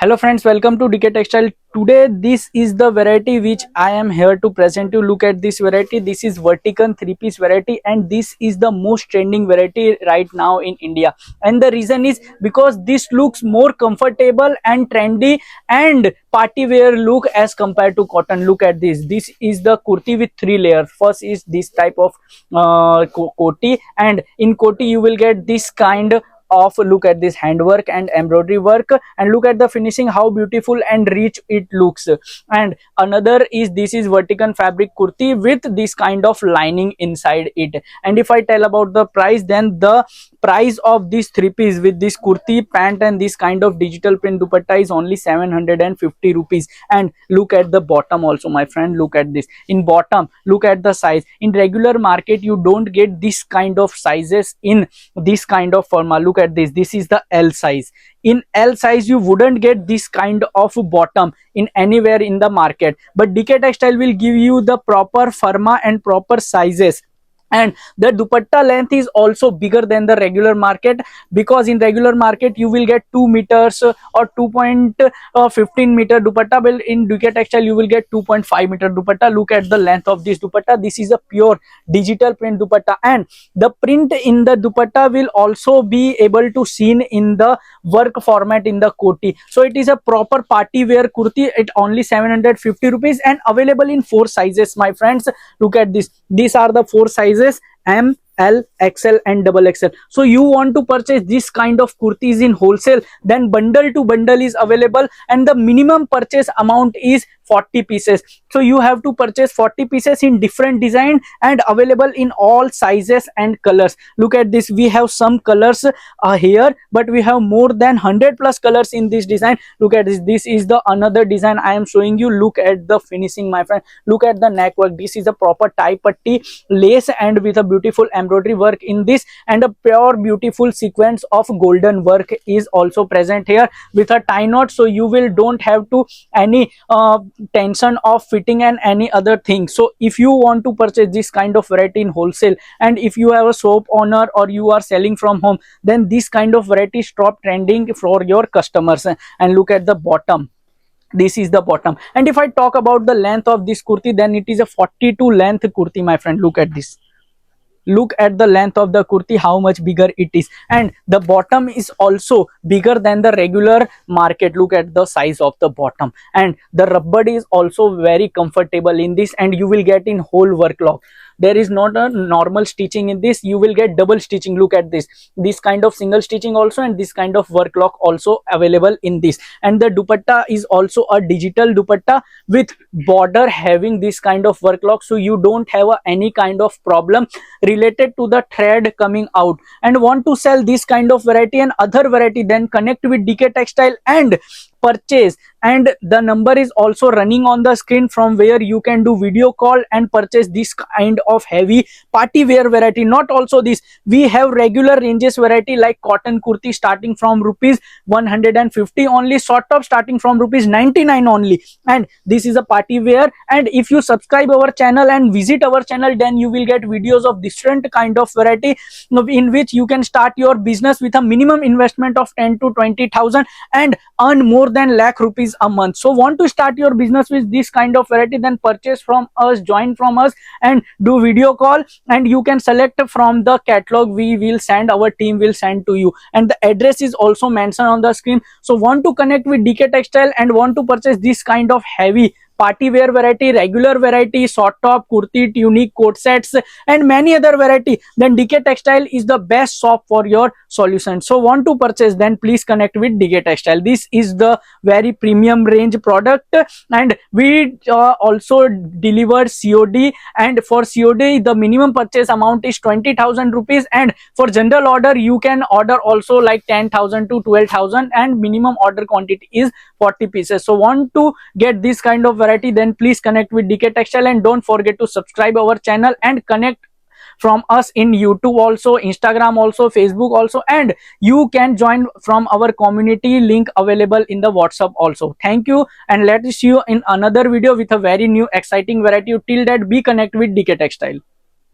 Hello friends, welcome to DK Textile. Today this is the variety which I am here to present you. Look at this variety. This is Vertican 3-piece variety and this is the most trending variety right now in India. And the reason is because this looks more comfortable and trendy and party wear look as compared to cotton. Look at this. This is the kurti with 3 layers. First is this type of koti, and in koti you will get this kind of, look at this handwork and embroidery work, and look at the finishing, how beautiful and rich it looks. And another is, this is Vertican fabric kurti with this kind of lining inside it. And if I tell about the price, then the price of this 3-piece with this kurti pant and this kind of digital print dupatta is only 750 rupees. And look at the bottom also, my friend. Look at this. In bottom, look at the size. In regular market you don't get this kind of sizes in this kind of forma. Look at this. This is the L size. In L size you wouldn't get this kind of bottom in anywhere in the market, but DK Textile will give you the proper firma and proper sizes. And the dupatta length is also bigger than the regular market, because in regular market you will get 2 meters or 2.15 meter dupatta, but in DK Textile you will get 2.5 meter dupatta. Look at the length of this dupatta. This is a pure digital print dupatta, and the print in the dupatta will also be able to seen in the work format in the koti. So it is a proper party wear kurti at only 750 rupees and available in 4 sizes, my friends. Look at this. These are the 4 sizes: M, L, XL and XXL. So you want to purchase this kind of kurtis in wholesale, then bundle to bundle is available, and the minimum purchase amount is 40 pieces. So you have to purchase 40 pieces in different design and available in all sizes and colors. Look at this. We have some colors here, but we have more than 100 plus colors in this design. Look at this. This is the another design I am showing you. Look at the finishing, my friend. Look at the neck work. This is a proper tie patti lace and with a beautiful embroidery work in this, and a pure beautiful sequence of golden work is also present here with a tie knot. So you will don't have to any tension of fitting and any other thing. So if you want to purchase this kind of variety in wholesale, and if you have a shop owner or you are selling from home, then this kind of variety stop trending for your customers. And look at the bottom. This is the bottom. And if I talk about the length of this kurti, then it is a 42 length kurti, my friend. Look at this. Look at the length of the kurti, how much bigger it is, and the bottom is also bigger than the regular market. Look at the size of the bottom, and the rubber is also very comfortable in this, and you will get in whole work lock. There is not a normal stitching in this, you will get double stitching. Look at this kind of single stitching also, and this kind of work lock also available in this. And the dupatta is also a digital dupatta with border having this kind of work lock, so you don't have any kind of problem related to the thread coming out. And want to sell this kind of variety and other variety, then connect with DK Textile and purchase. And the number is also running on the screen, from where you can do video call and purchase this kind of heavy party wear variety. Not also this, we have regular ranges variety like cotton kurti starting from rupees 150 only, short top starting from rupees 99 only, and this is a party wear. And if you subscribe our channel and visit our channel, then you will get videos of different kind of variety in which you can start your business with a minimum investment of 10 to 20,000 and earn more than lakh rupees a month. So want to start your business with this kind of variety, then purchase from us, join from us and do video call, and you can select from the catalog. We will send, our team will send to you, and the address is also mentioned on the screen. So want to connect with DK Textile and want to purchase this kind of heavy party wear variety, regular variety, short top, kurti, tunic, coat sets and many other variety, then DK Textile is the best shop for your solution. So want to purchase, then please connect with DK Textile. This is the very premium range product, and we also delivered COD, and for COD the minimum purchase amount is 20,000 rupees, and for general order you can order also like 10,000 to 12,000, and minimum order quantity is 40 pieces. So want to get this kind of variety, then please connect with DK Textile, and don't forget to subscribe our channel and connect from us in YouTube also, Instagram also, Facebook also, and you can join from our community link available in the WhatsApp also. Thank you, and let's see you in another video with a very new exciting variety. Till that, be connected with DK Textile.